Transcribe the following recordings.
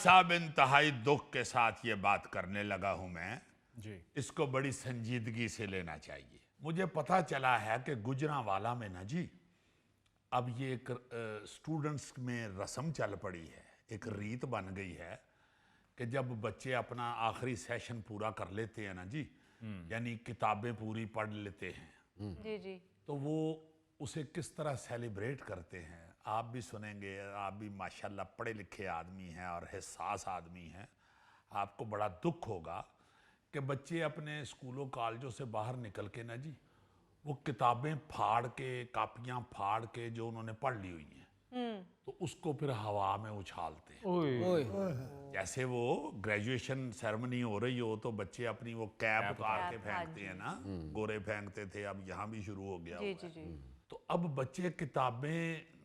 साहब, इंतहाई दुख के साथ ये बात करने लगा हूं मैं जी। इसको बड़ी संजीदगी से लेना चाहिए। मुझे पता चला है कि गुजरांवाला में ना जी, अब ये एक स्टूडेंट्स में रस्म चल पड़ी है, एक रीत बन गई है कि जब बच्चे अपना आखिरी सेशन पूरा कर लेते हैं ना जी, यानी किताबें पूरी पढ़ लेते हैं, जी जी, तो वो उसे किस तरह सेलिब्रेट करते हैं। आप भी सुनेंगे, आप भी माशाल्लाह पढ़े लिखे आदमी हैं और हिस्सास आदमी हैं, आपको बड़ा दुख होगा कि बच्चे अपने स्कूलों कॉलेजों से बाहर निकल के ना जी, वो किताबें फाड़ के, कापियां फाड़ के जो उन्होंने पढ़ ली हुई हैं, तो उसको फिर हवा में उछालते हैं। जैसे वो ग्रेजुएशन सेरेमनी हो रही हो तो बच्चे अपनी वो कैप उतार के फेंकते हैं ना, गोरे फेंकते थे, अब यहाँ भी शुरू हो गया जी हुआ जी है। जी, तो अब बच्चे किताबें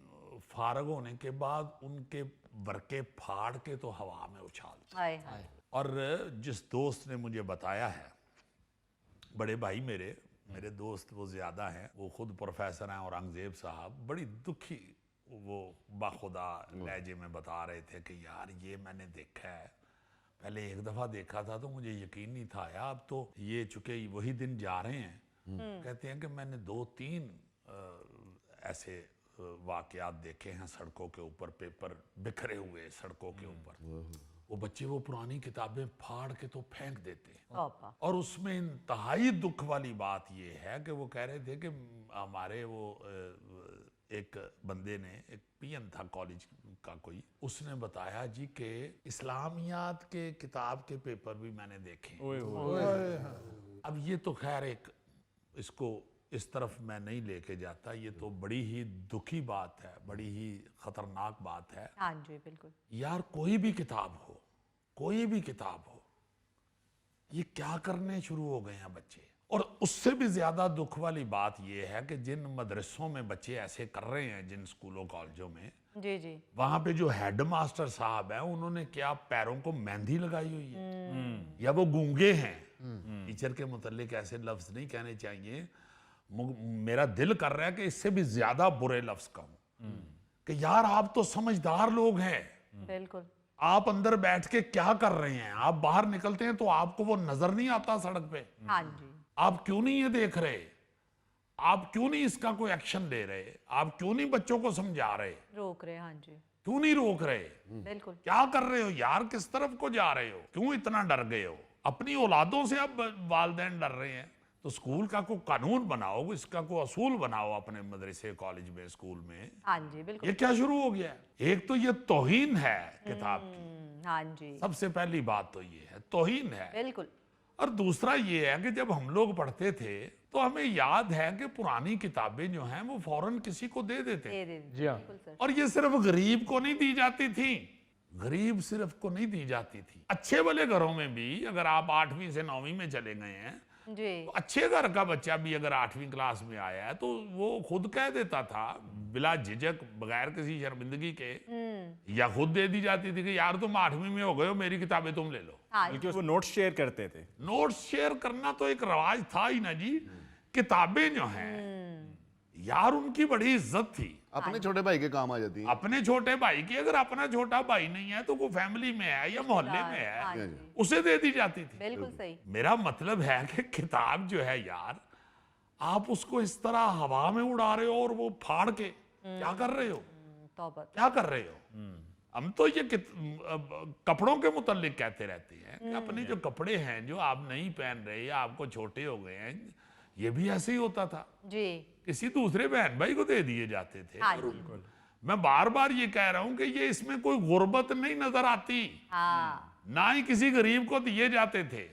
फारग होने के बाद उनके वर्के फाड़ के तो हवा में उछालते हैं। हाय हाय, और जिस दोस्त ने मुझे बताया है, बड़े भाई मेरे दोस्त वो ज़्यादा हैं, वो खुद प्रोफेसर हैं, औरंगज़ेब साहब बड़ी दुखी वो बाखुदा लहजे में बता रहे थे कि यार ये मैंने देखा है, पहले एक दफ़ा देखा था तो मुझे यकीन नहीं था आया, अब तो ये चूँकि वही दिन जा रहे हैं, कहते हैं कि मैंने 2-3 ऐसे वाक़यात देखे हैं सड़कों के ऊपर, पेपर बिखरे हुए सड़कों के ऊपर, वो बच्चे वो पुरानी किताबें फाड़ के तो फेंक देते हैं। पापा, और उसमें इंतहाई दुख वाली बात ये है कि वो कह रहे थे कि हमारे वो एक बंदे ने, एक पीएन था कॉलेज का कोई, उसने बताया जी कि इस्लामियात के किताब के पेपर भी मैंने देखे। अब ये तो खैर एक, इसको इस तरफ मैं नहीं लेके जाता, ये तो बड़ी ही दुखी बात है, बड़ी ही खतरनाक बात है। हाँ जी बिल्कुल, यार कोई भी किताब हो, कोई भी किताब हो, ये क्या करने शुरू हो गए हैं बच्चे। और उससे भी ज्यादा दुख वाली बात ये है कि जिन मदरसों में बच्चे ऐसे कर रहे हैं, जिन स्कूलों कॉलेजों में, जी जी, वहां पे जो हेड मास्टर साहब हैं, उन्होंने क्या पैरों को मेहंदी लगाई हुई है, या वो गूंगे हैं। टीचर के मुतालिक ऐसे लफ्ज नहीं कहने चाहिए, मेरा दिल कर रहा है कि इससे भी ज्यादा बुरे लफ्ज कहूं कि यार आप तो समझदार लोग हैं, बिल्कुल, आप अंदर बैठ के क्या कर रहे हैं, आप बाहर निकलते हैं तो आपको वो नजर नहीं आता सड़क पे, हाँ जी, आप क्यों नहीं ये देख रहे, आप क्यों नहीं इसका कोई एक्शन ले रहे, आप क्यों नहीं बच्चों को समझा रहे, रोक रहे, हाँ जी, क्यों नहीं रोक रहे, बिल्कुल, क्या कर रहे हो यार, किस तरफ को जा रहे हो, क्यों इतना डर गए हो। अपनी औलादों से अब वालिदैन डर रहे हैं, तो स्कूल का कोई कानून बनाओ, इसका कोई असूल बनाओ अपने मदरसे, कॉलेज में, स्कूल में। हाँ जी बिल्कुल, ये क्या शुरू हो गया है। एक तो ये तौहीन है किताब की, हाँ जी, सबसे पहली बात तो ये है, तौहीन है। बिल्कुल, और दूसरा ये है कि जब हम लोग पढ़ते थे तो हमें याद है कि पुरानी किताबें जो हैं वो फौरन किसी को दे देते, दे दे, जी हाँ। बिल्कुल सर, और ये सिर्फ गरीब को नहीं दी जाती थी, गरीब सिर्फ को नहीं दी जाती थी, अच्छे वाले घरों में भी, अगर आप 8वीं से 9वीं में चले गए हैं, जी, तो अच्छे घर का बच्चा भी अगर 8वीं क्लास में आया है तो वो खुद कह देता था बिला झिझक, बगैर किसी शर्मिंदगी के, या खुद दे दी जाती थी कि यार तुम 8वीं में हो गए हो, मेरी किताबें तुम ले लो। हाँ जी, बल्कि वो नोट्स शेयर करते थे। नोट्स शेयर करना तो एक रवाज था ही ना जी। किताबें जो हैं यार, उनकी बड़ी इज्जत थी, अपने छोटे भाई के काम आ जाती है। अपने छोटे भाई की, अगर अपना छोटा भाई नहीं है तो वो फैमिली में है या मोहल्ले में हाँ है, जी, उसे दे दी जाती थी। बिल्कुल सही, मेरा मतलब है कि किताब जो है यार, आप उसको इस तरह हवा में उड़ा रहे हो और वो फाड़ के क्या कर रहे हो, तौबा, क्या कर रहे हो। हम तो ये कपड़ों के मुतालिक कहते रहते हैं कि अपने जो कपड़े हैं जो आप नहीं पहन रहे या आपको छोटे हो गए हैं, ये भी ऐसे ही होता था, जी, किसी दूसरे बहन भाई को दे दिए जाते थे। हाँ और जी, मैं बार बार ये कह रहा हूं कि ये इसमें कोई गुर्बत नहीं नजर आती, हाँ, ना ही किसी गरीब को दिए जाते थे।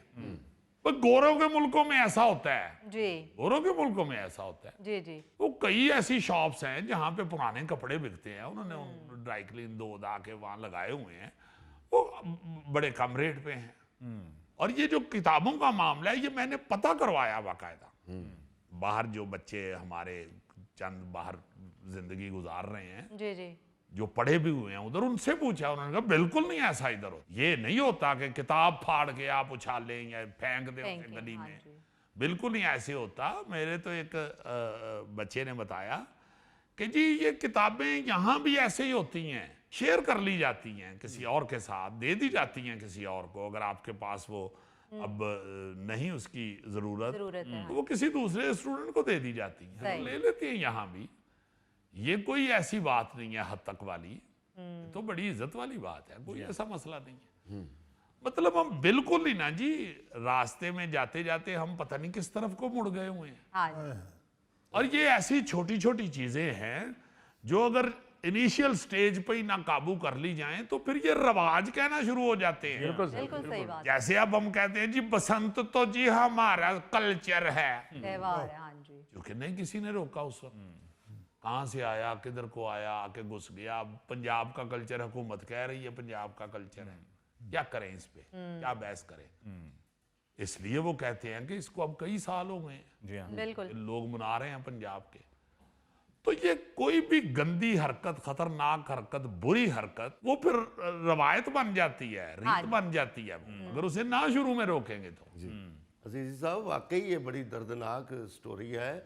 पर गोरों के मुल्कों में ऐसा होता है, जी, गोरों के मुल्कों में ऐसा होता है। जी जी, वो कई ऐसी शॉप्स हैं जहां पे पुराने कपड़े बिकते हैं, उन्होंने ड्राई क्लीन धो धा के वहां लगाए हुए हैं, वो बड़े कम रेट पे हैं। और ये जो किताबों का मामला है, ये मैंने पता करवाया बाकायदा, बाहर जो बच्चे हमारे चंद बाहर जिंदगी गुजार रहे हैं, जी जी, जो पढ़े भी हुए हैं, उधर उनसे पूछा, उन्होंने कहा बिल्कुल नहीं ऐसा इधर हो, ये नहीं होता कि किताब फाड़ के आप उछालें या फेंक दें उसे गली हाँ में, जी, बिल्कुल नहीं ऐसे होता। मेरे तो एक बच्चे ने बताया कि जी ये किताबें यहाँ भी ऐसे ही होती हैं, शेयर कर ली जाती हैं किसी और के साथ, दे दी जाती हैं किसी और को। अगर आपके पास वो अब नहीं उसकी जरूरत है, तो वो किसी दूसरे स्टूडेंट को दे दी जाती हैं, सही। तो ले लेते हैं। यहाँ भी ये कोई ऐसी बात नहीं है हद तक वाली, ये तो बड़ी इज्जत वाली बात है, कोई ऐसा मसला नहीं है। मतलब हम बिल्कुल ही ना जी, रास्ते में जाते जाते हम पता नहीं किस तरफ को मुड़ गए हुए हैं। हाँ जी, और ये ऐसी छोटी छोटी चीजें हैं जो अगर इनिशियल स्टेज पे ही ना काबू कर ली जाएं तो फिर ये रवाज कहना शुरू हो जाते हैं। बिल्कुल सही बात, जैसे अब हम कहते हैं जी बसंत तो जी हमारा कल्चर है, त्योहार है, हाँ जी, क्योंकि नहीं किसी ने रोका उस वक्त। कहाँ से आया, किधर को आया, आके घुस गया। अब पंजाब का कल्चर, हुकूमत कह रही है पंजाब का कल्चर है, क्या करें इस पे, क्या बहस करें। इसलिए वो कहते हैं कि इसको अब कई साल हो गए हैं, जी हाँ, बिल्कुल लोग मना रहे हैं पंजाब के। तो ये कोई भी गंदी हरकत, खतरनाक हरकत, बुरी हरकत, वो फिर रवायत बन जाती है, हाँ रीत बन जाती है। अगर उसे ना शुरू में रोकेंगे तो अजीज साहब, वाकई ये बड़ी दर्दनाक स्टोरी है।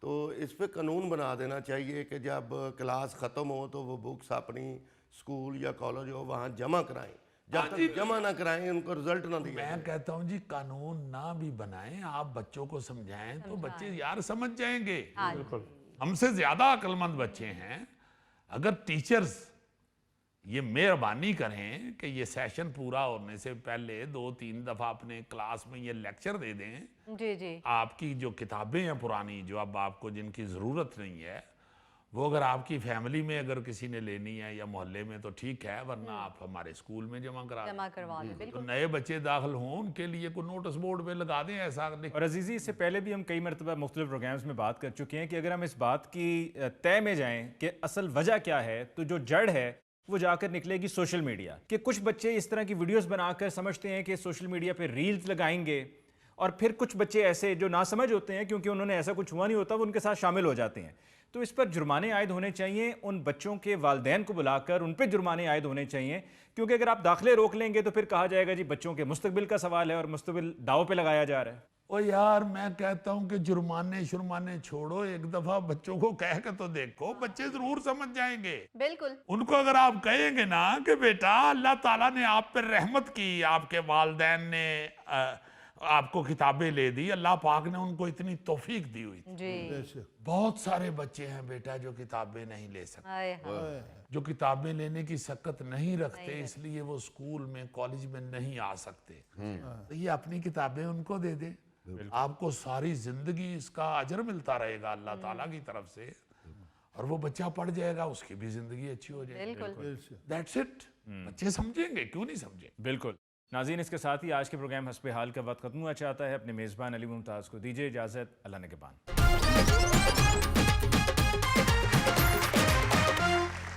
तो इस पे कानून बना देना चाहिए कि जब क्लास ख़त्म हो तो वो बुक्स अपनी स्कूल या कॉलेज हो वहाँ जमा कराएं। जब तक जमा ना कराएं उनको रिजल्ट ना दिया मैं कहता हूं जी, कानून ना भी बनाएं, आप बच्चों को समझाएं तो बच्चे यार समझ जाएंगे। हाँ जी, हमसे ज्यादा अक्लमंद बच्चे हैं। अगर टीचर्स ये मेहरबानी करें कि ये सेशन पूरा होने से पहले 2-3 दफा अपने क्लास में ये लेक्चर दे दें। जी जी, आपकी जो किताबें हैं पुरानी, जो अब आपको जिनकी ज़रूरत नहीं है, वो अगर आपकी फैमिली में अगर किसी ने लेनी है या मोहल्ले में तो ठीक है, वरना आप हमारे स्कूल में जमा करा दें। जमा करवा दे, तो बिल्कुल नए बच्चे दाखिल हों उनके लिए कोई नोटिस बोर्ड पे लगा दें ऐसा लिख। और अजीज़ी, इससे पहले भी हम कई मरतबा मुख्तलिफ प्रोग्राम्स में बात कर चुके हैं कि अगर हम इस बात की तय में जाएं कि असल वजह क्या है, तो जो जड़ है वो जाकर निकलेगी सोशल मीडिया। कि कुछ बच्चे इस तरह की वीडियोस बनाकर समझते हैं कि सोशल मीडिया पे रील्स लगाएंगे, और फिर कुछ बच्चे ऐसे जो नासमझ होते हैं क्योंकि उन्होंने ऐसा कुछ हुआ नहीं होता, वो उनके साथ शामिल हो जाते हैं। तो इस पर जुर्माने आयद होने चाहिए, उन बच्चों के वालिदैन को बुलाकर उन पर जुर्माने आयद होने चाहिए। क्योंकि अगर आप दाखिले रोक लेंगे तो फिर कहा जाएगा जी बच्चों के मुस्तकबिल का सवाल है और मुस्तकबिल दाव पे लगाया जा रहा है। ओ यार, मैं कहता हूं कि जुर्माने छोड़ो, एक दफा बच्चों को कह के तो देखो, बच्चे जरूर समझ जाएंगे। बिल्कुल उनको अगर आप कहेंगे ना कि बेटा अल्लाह ताला ने आप पर रहमत की, आपके वालिदैन ने आपको किताबें ले दी, अल्लाह पाक ने उनको इतनी तौफीक दी हुई थी। जी, बहुत सारे बच्चे हैं बेटा जो किताबें नहीं ले सकते, हाय हाय, जो किताबें लेने की सकत नहीं रखते, इसलिए वो स्कूल में कॉलेज में नहीं आ सकते। तो ये अपनी किताबें उनको दे दे, आपको सारी जिंदगी इसका अजर मिलता रहेगा अल्लाह ताला की तरफ से, और वो बच्चा पढ़ जाएगा, उसकी भी जिंदगी अच्छी हो जाएगी। बिल्कुल दैट्स इट। बच्चे समझेंगे, क्यों नहीं समझे। बिल्कुल नाज़रीन, इसके साथ ही आज के प्रोग्राम हस्बे हाल का वक्त खत्म हुआ चाहता है। अपने मेज़बान अली मुमताज़ को दीजिए इजाज़त। अल्लाह ने के बान।